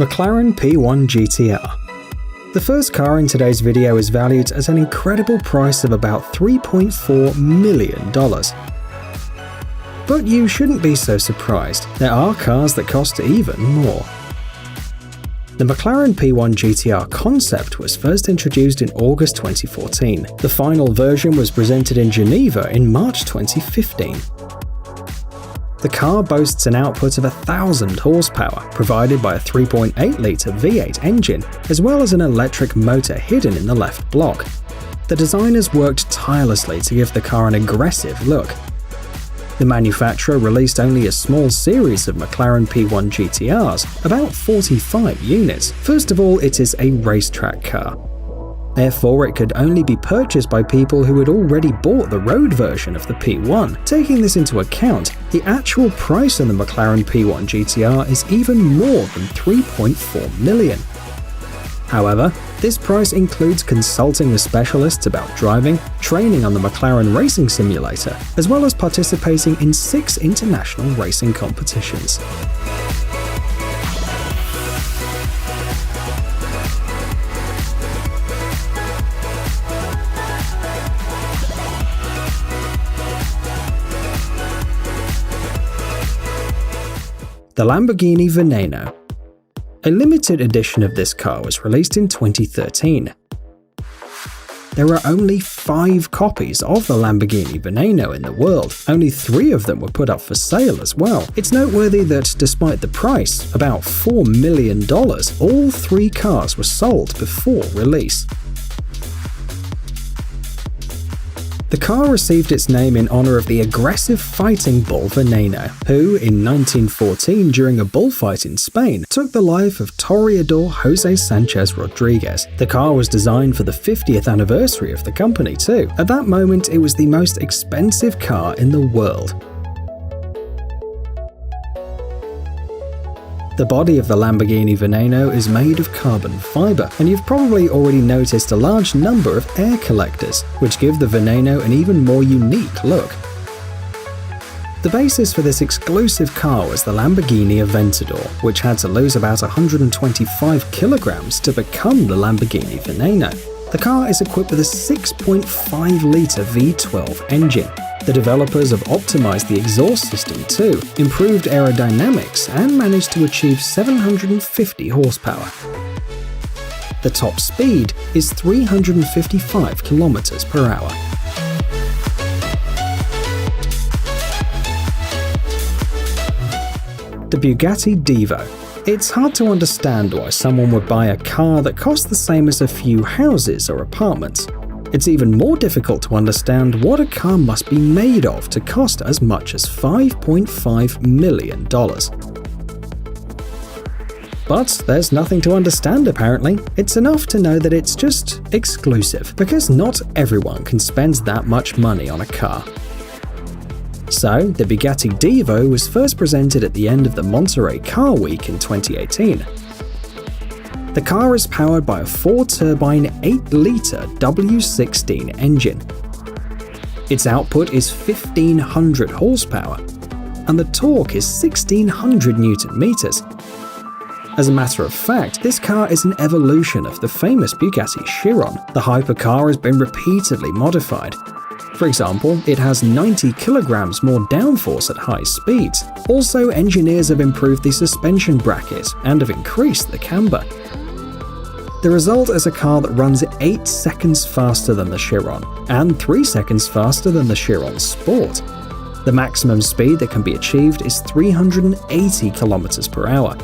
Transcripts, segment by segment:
McLaren P1 GTR. The first car in today's video is valued at an incredible price of about $3.4 million. But you shouldn't be so surprised, there are cars that cost even more. The McLaren P1 GTR concept was first introduced in August 2014. The final version was presented in Geneva in March 2015. The car boasts an output of 1,000 horsepower, provided by a 3.8-litre V8 engine, as well as an electric motor hidden in the left block. The designers worked tirelessly to give the car an aggressive look. The manufacturer released only a small series of McLaren P1 GTRs, about 45 units. First of all, it is a racetrack car. Therefore, it could only be purchased by people who had already bought the road version of the P1. Taking this into account, the actual price on the McLaren P1 GTR is even more than $3.4 million. However, this price includes consulting with specialists about driving, training on the McLaren Racing Simulator, as well as participating in 6 international racing competitions. The Lamborghini Veneno. A limited edition of this car was released in 2013. There are only 5 copies of the Lamborghini Veneno in the world. Only 3 of them were put up for sale as well. It's noteworthy that despite the price, about $4 million, all 3 cars were sold before release. The car received its name in honor of the aggressive fighting bull Veneno, who, in 1914 during a bullfight in Spain, took the life of Toreador Jose Sanchez Rodriguez. The car was designed for the 50th anniversary of the company too. At that moment, it was the most expensive car in the world. The body of the Lamborghini Veneno is made of carbon fiber, and you've probably already noticed a large number of air collectors, which give the Veneno an even more unique look. The basis for this exclusive car was the Lamborghini Aventador, which had to lose about 125 kilograms to become the Lamborghini Veneno. The car is equipped with a 6.5-litre V12 engine. The developers have optimized the exhaust system too, improved aerodynamics, and managed to achieve 750 horsepower. The top speed is 355 kilometers per hour. The Bugatti Divo. It's hard to understand why someone would buy a car that costs the same as a few houses or apartments. It's even more difficult to understand what a car must be made of to cost as much as $5.5 million. But there's nothing to understand apparently. It's enough to know that it's just exclusive, because not everyone can spend that much money on a car. So, the Bugatti Divo was first presented at the end of the Monterey Car Week in 2018. The car is powered by a 4-turbine 8-litre W16 engine. Its output is 1,500 horsepower, and the torque is 1,600 Newton meters. As a matter of fact, this car is an evolution of the famous Bugatti Chiron. The hypercar has been repeatedly modified. For example, it has 90 kilograms more downforce at high speeds. Also, engineers have improved the suspension bracket and have increased the camber. The result is a car that runs 8 seconds faster than the Chiron, and 3 seconds faster than the Chiron Sport. The maximum speed that can be achieved is 380 kilometers per hour.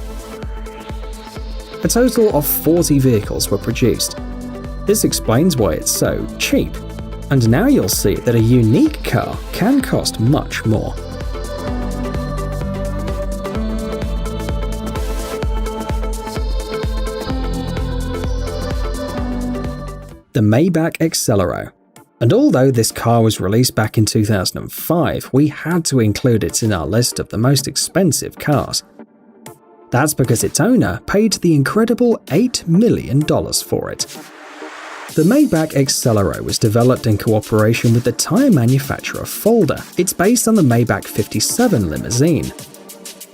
A total of 40 vehicles were produced. This explains why it's so cheap. And now you'll see that a unique car can cost much more. The Maybach Excelero. And although this car was released back in 2005, we had to include it in our list of the most expensive cars. That's because its owner paid the incredible $8 million for it. The Maybach Excelero was developed in cooperation with the tyre manufacturer Folder. It's based on the Maybach 57 limousine.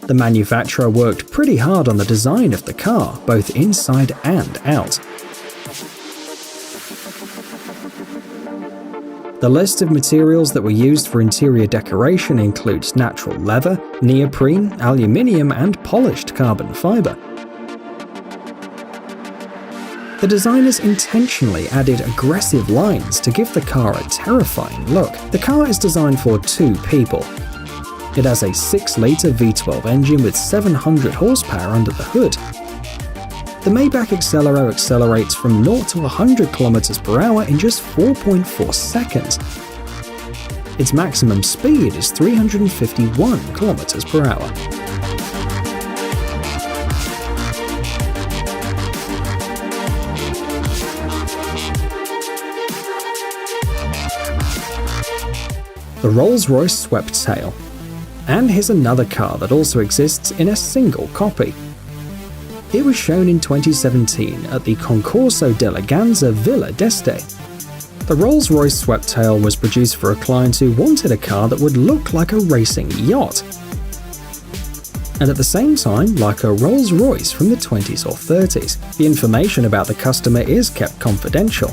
The manufacturer worked pretty hard on the design of the car, both inside and out. The list of materials that were used for interior decoration includes natural leather, neoprene, aluminium, and polished carbon fiber. The designers intentionally added aggressive lines to give the car a terrifying look. The car is designed for 2 people. It has a 6-litre V12 engine with 700 horsepower under the hood. The Maybach Accelero accelerates from 0 to 100 km/h in just 4.4 seconds. Its maximum speed is 351 km/h. The Rolls-Royce Swept Tail. And here's another car that also exists in a single copy. It was shown in 2017 at the Concorso d'Eleganza Villa d'Este. The Rolls-Royce Swept Tail was produced for a client who wanted a car that would look like a racing yacht, and at the same time like a Rolls-Royce from the 20s or 30s. The information about the customer is kept confidential.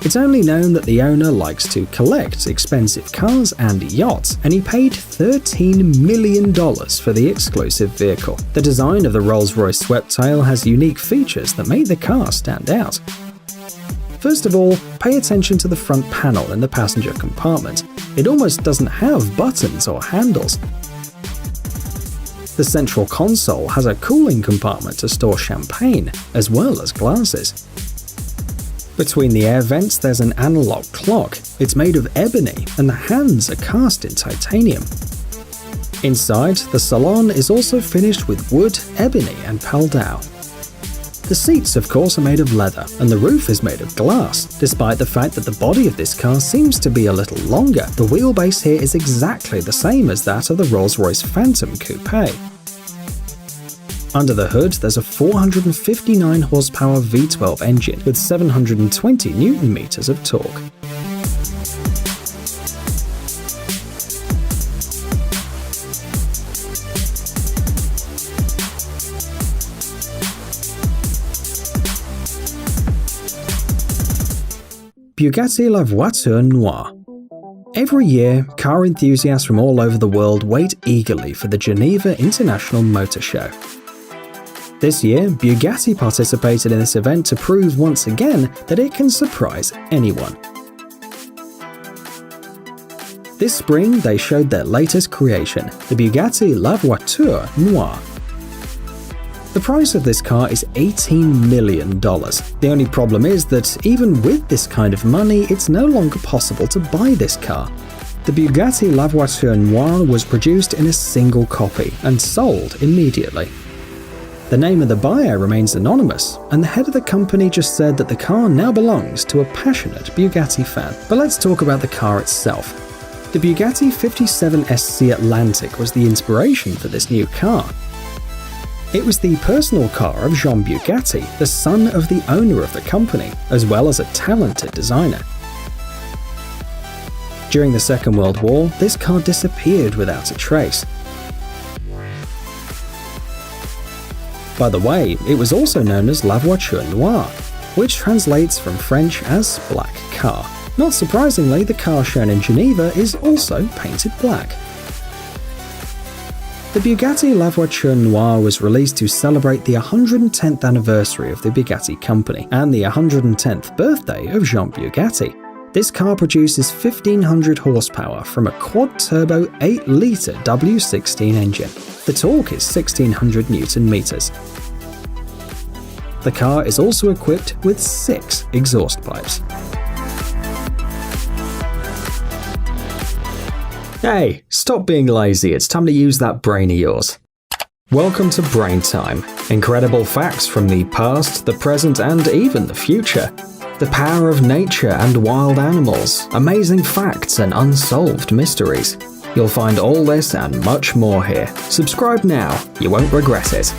It's only known that the owner likes to collect expensive cars and yachts, and he paid $13 million for the exclusive vehicle. The design of the Rolls-Royce Swept Tail has unique features that make the car stand out. First of all, pay attention to the front panel in the passenger compartment. It almost doesn't have buttons or handles. The central console has a cooling compartment to store champagne, as well as glasses. Between the air vents there's an analog clock. It's made of ebony and the hands are cast in titanium. Inside, the salon is also finished with wood, ebony and paldao. The seats of course are made of leather and the roof is made of glass. Despite the fact that the body of this car seems to be a little longer, the wheelbase here is exactly the same as that of the Rolls-Royce Phantom Coupe. Under the hood, there's a 459 horsepower V12 engine with 720 Nm of torque. Bugatti La Voiture Noire. Every year, car enthusiasts from all over the world wait eagerly for the Geneva International Motor Show. This year, Bugatti participated in this event to prove once again that it can surprise anyone. This spring, they showed their latest creation, the Bugatti La Voiture Noire. The price of this car is $18 million. The only problem is that even with this kind of money, it's no longer possible to buy this car. The Bugatti La Voiture Noire was produced in a single copy and sold immediately. The name of the buyer remains anonymous, and the head of the company just said that the car now belongs to a passionate Bugatti fan. But let's talk about the car itself. The Bugatti 57SC Atlantic was the inspiration for this new car. It was the personal car of Jean Bugatti, the son of the owner of the company, as well as a talented designer. During the Second World War, this car disappeared without a trace. By the way, it was also known as La Voiture Noire, which translates from French as black car. Not surprisingly, the car shown in Geneva is also painted black. The Bugatti La Voiture Noire was released to celebrate the 110th anniversary of the Bugatti company and the 110th birthday of Jean Bugatti. This car produces 1500 horsepower from a quad-turbo 8-litre W16 engine. The torque is 1600 Newton meters. The car is also equipped with 6 exhaust pipes. Hey, stop being lazy, it's time to use that brain of yours. Welcome to Brain Time. Incredible facts from the past, the present, and even the future. The power of nature and wild animals, amazing facts and unsolved mysteries. You'll find all this and much more here. Subscribe now, you won't regret it.